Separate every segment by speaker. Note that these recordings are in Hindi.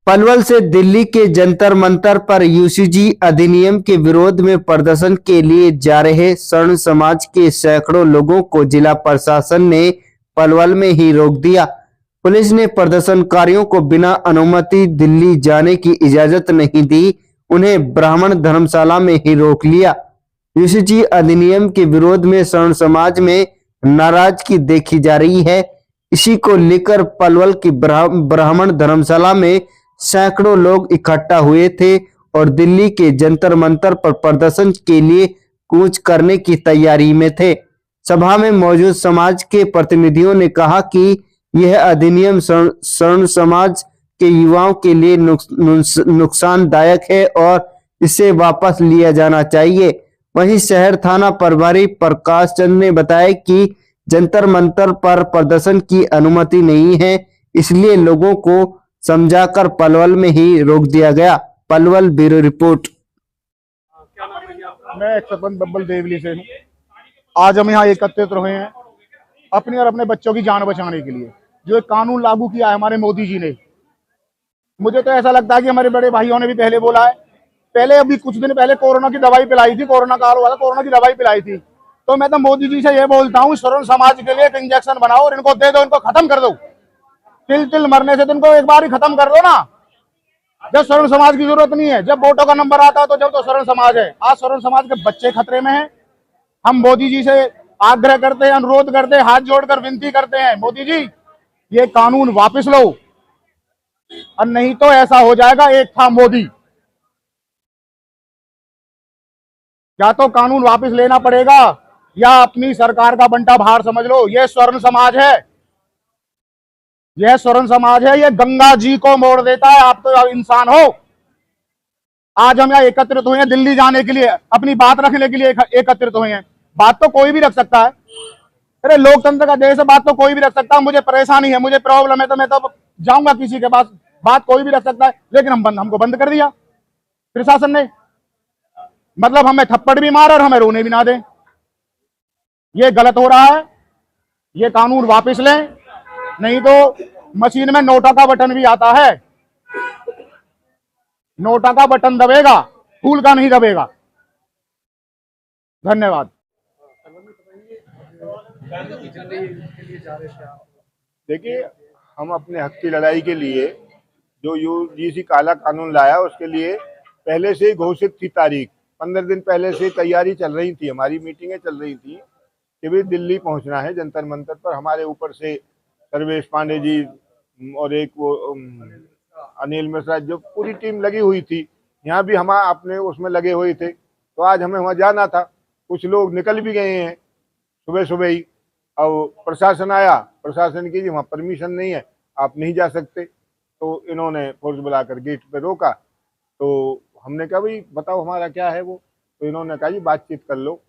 Speaker 1: पलवल से दिल्ली के जंतर मंतर पर यूसीजी अधिनियम के विरोध में प्रदर्शन के लिए जा रहे स्वर्ण समाज के सैकड़ों लोगों को जिला प्रशासन ने पलवल में ही रोक दिया। पुलिस ने प्रदर्शनकारियों को बिना अनुमति दिल्ली जाने की इजाजत नहीं दी, उन्हें ब्राह्मण धर्मशाला में ही रोक लिया। यूसीजी अधिनियम के विरोध में स्वर्ण समाज में नाराजगी देखी जा रही है। इसी को लेकर पलवल की ब्राह्मण धर्मशाला में सैकड़ों लोग इकट्ठा हुए थे और दिल्ली के जंतर मंतर पर प्रदर्शन के लिए कूच करने की तैयारी में थे। सभा में मौजूद समाज के प्रतिनिधियों ने कहा कि यह अधिनियम स्वर्ण समाज के युवाओं के लिए नुकसानदायक है और इसे वापस लिया जाना चाहिए। वहीं शहर थाना प्रभारी प्रकाश चंद ने बताया कि जंतर मंतर पर प्रदर्शन की अनुमति नहीं है, इसलिए लोगों को समझाकर पलवल में ही रोक दिया गया। Palwal bureau report.
Speaker 2: मैं सरपंच बब्बल देवली से हूँ। आज हम यहाँ एकत्रित हुए हैं अपनी और अपने बच्चों की जान बचाने के लिए। जो एक कानून लागू किया है हमारे मोदी जी ने, मुझे तो ऐसा लगता है कि हमारे बड़े भाइयों ने भी पहले बोला है, पहले अभी कुछ दिन पहले कोरोना की दवाई पिलाई थी, कोरोना काल हुआ था, कोरोना की दवाई पिलाई थी। तो मैं तो मोदी जी से ये बोलता हूँ, स्वर्ण समाज के लिए एक इंजेक्शन बनाओ और इनको दे दो, इनको खत्म कर दो। तिल तिल मरने से तुमको एक बार ही खत्म कर दो ना। जब स्वर्ण समाज की जरूरत नहीं है, जब वोटों का नंबर आता है तो जब तो स्वर्ण समाज है। आज स्वर्ण समाज के बच्चे खतरे में हैं। हम मोदी जी से आग्रह करते हैं, अनुरोध करते हैं, हाथ जोड़कर विनती करते हैं, मोदी जी ये कानून वापस लो, और नहीं तो ऐसा हो जाएगा एक था मोदी। या तो कानून वापस लेना पड़ेगा या अपनी सरकार का बंटा बाहर समझ लो। ये स्वर्ण समाज है, यह स्वर्ण समाज है, ये गंगा जी को मोड़ देता है। आप तो इंसान हो। आज हम यहाँ एकत्रित हुए हैं दिल्ली जाने के लिए, अपनी बात रखने के लिए एकत्रित हुए हैं। बात तो कोई भी रख सकता है, अरे लोकतंत्र का देश है, बात तो कोई भी रख सकता है। मुझे परेशानी है, मुझे प्रॉब्लम है, तो मैं तो जाऊंगा किसी के पास, बात कोई भी रख सकता है। लेकिन हमको बंद कर दिया प्रशासन ने। मतलब हमें थप्पड़ भी मार और हमें रोने भी ना दें। ये गलत हो रहा है। ये कानून वापस लें, नहीं तो मशीन में नोटा का बटन भी आता है, नोटा का बटन दबेगा, फूल का नहीं दबेगा। धन्यवाद।
Speaker 3: देखिए, हम अपने हक की लड़ाई के लिए जो यूजीसी काला कानून लाया, उसके लिए पहले से ही घोषित थी तारीख। 15 दिन पहले से तैयारी चल रही थी, हमारी मीटिंगें चल रही थी कि भी दिल्ली पहुंचना है जंतर मंतर पर। हमारे ऊपर से सर्वेश पांडे जी और एक वो अनिल मिश्रा, जो पूरी टीम लगी हुई थी। यहाँ भी हम अपने उसमें लगे हुए थे। तो आज हमें वहाँ जाना था। कुछ लोग निकल भी गए हैं सुबह सुबह ही, और प्रशासन आया, प्रशासन की जी वहाँ परमिशन नहीं है, आप नहीं जा सकते। तो इन्होंने फोर्स बुलाकर गेट पे रोका। तो हमने कहा भाई बताओ हमारा क्या है वो। तो इन्होंने कहा जी बातचीत कर लो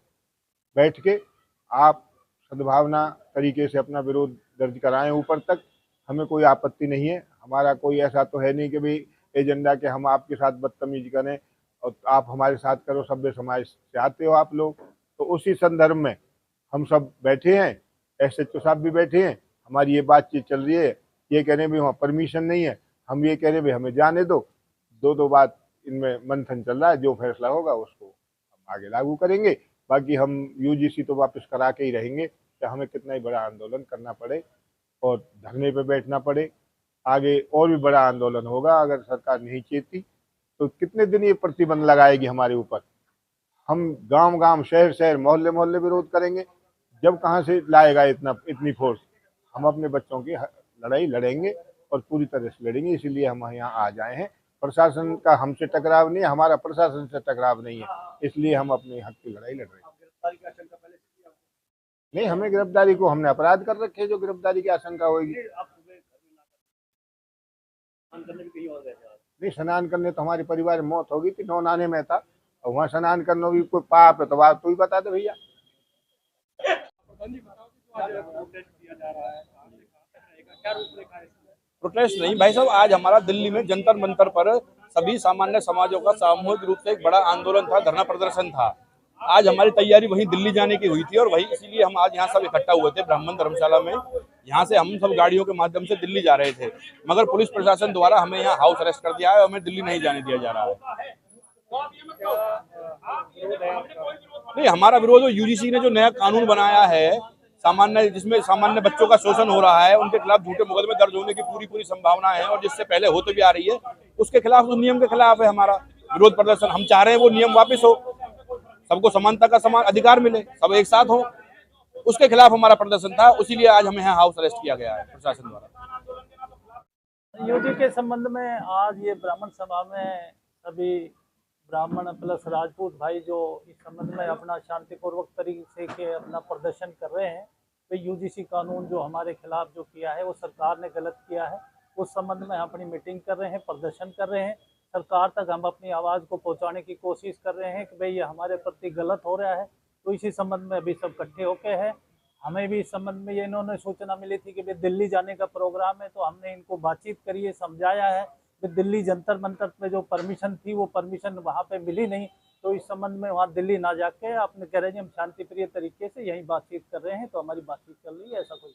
Speaker 3: बैठ के, आप सद्भावना तरीके से अपना विरोध दर्ज कराएं ऊपर तक, हमें कोई आपत्ति नहीं है। हमारा कोई ऐसा तो है नहीं कि भाई एजेंडा के हम आपके साथ बदतमीजी करें और आप हमारे साथ करो, सभ्य समाज से आते हो आप लोग। तो उसी संदर्भ में हम सब बैठे हैं, एसएचओ साहब भी बैठे हैं, हमारी ये बातचीत चल रही है। ये कह रहे हैं भाई वहाँ परमिशन नहीं है, हम ये कह रहे हैं भाई हमें जाने दो। दो बात इनमें मंथन चल रहा है, जो फैसला होगा उसको हम आगे लागू करेंगे। बाकी हम यूजीसी तो वापस करा के ही रहेंगे, चाहे हमें कितना ही बड़ा आंदोलन करना पड़े और धरने पे बैठना पड़े। आगे और भी बड़ा आंदोलन होगा अगर सरकार नहीं चेती तो। कितने दिन ये प्रतिबंध लगाएगी हमारे ऊपर। हम गांव गांव, शहर शहर, मोहल्ले मोहल्ले विरोध करेंगे। जब कहाँ से लाएगा इतनी फोर्स। हम अपने बच्चों की लड़ाई लड़ेंगे और पूरी तरह से लड़ेंगे, इसीलिए हम यहाँ आ जाए हैं। प्रशासन का हमसे टकराव नहीं है, हमारा प्रशासन से टकराव नहीं है, इसलिए हम अपने हक की लड़ाई लड़ रहे हैं। नहीं, हमें गिरफ्तारी को, हमने अपराध कर रखे, जो गिरफ्तारी की आशंका होगी। नहीं, स्नान करने तो हमारे परिवार में मौत होगी थी, नौनाने में था, और वहाँ स्नान करना भी कोई पाप है तो बात तू ही बता दे भैया।
Speaker 4: प्रोटेस्ट नहीं भाई साहब, आज हमारा दिल्ली में जंतर मंतर पर सभी सामान्य समाजों का सामूहिक रूप से एक बड़ा आंदोलन था, धरना प्रदर्शन था। आज हमारी तैयारी वहीं दिल्ली जाने की हुई थी और वही इसीलिए हम आज यहाँ सब इकट्ठा हुए थे ब्राह्मण धर्मशाला में। यहाँ से हम सब गाड़ियों के माध्यम से दिल्ली जा रहे थे, मगर पुलिस प्रशासन द्वारा हमें यहाँ हाउस अरेस्ट कर दिया है और हमें दिल्ली नहीं जाने दिया जा रहा है। नहीं, हमारा विरोध यूजीसी ने जो नया कानून बनाया है सामान्य, जिसमें सामान्य बच्चों का शोषण हो रहा है, उनके खिलाफ झूठे मुकदमे दर्ज होने की पूरी संभावना है और जिससे पहले होते भी आ रही है, उसके खिलाफ, उस नियम के खिलाफ है हमारा विरोध प्रदर्शन। हम चाह रहे हैं वो नियम वापस हो, सबको समानता का समान अधिकार मिले, सब एक साथ हो, उसके खिलाफ हमारा प्रदर्शन था। इसीलिए आज हमें यहाँ हाउस अरेस्ट किया गया है प्रशासन द्वारा।
Speaker 5: यूजी के संबंध में आज ये ब्राह्मण सभा में सभी ब्राह्मण प्लस राजपूत भाई जो इस संबंध में अपना शांतिपूर्वक तरीके से अपना प्रदर्शन कर रहे हैं, तो यूजीसी कानून जो हमारे खिलाफ जो किया है वो सरकार ने गलत किया है, उस संबंध में अपनी मीटिंग कर रहे हैं, प्रदर्शन कर रहे हैं। सरकार तक हम अपनी आवाज़ को पहुंचाने की कोशिश कर रहे हैं कि भाई ये हमारे प्रति गलत हो रहा है। तो इसी संबंध में अभी सब इकट्ठे होके हैं। हमें भी इस संबंध में ये इन्होंने सूचना मिली थी कि भाई दिल्ली जाने का प्रोग्राम है, तो हमने इनको बातचीत करी है, समझाया है कि दिल्ली जंतर मंतर पे जो परमिशन थी वो परमिशन वहाँ पे मिली नहीं, तो इस संबंध में वहाँ दिल्ली ना जाके आपने कह रहे हैं हम शांति प्रिय तरीके से यहीं बातचीत कर रहे हैं, तो हमारी बातचीत चल रही है, ऐसा कोई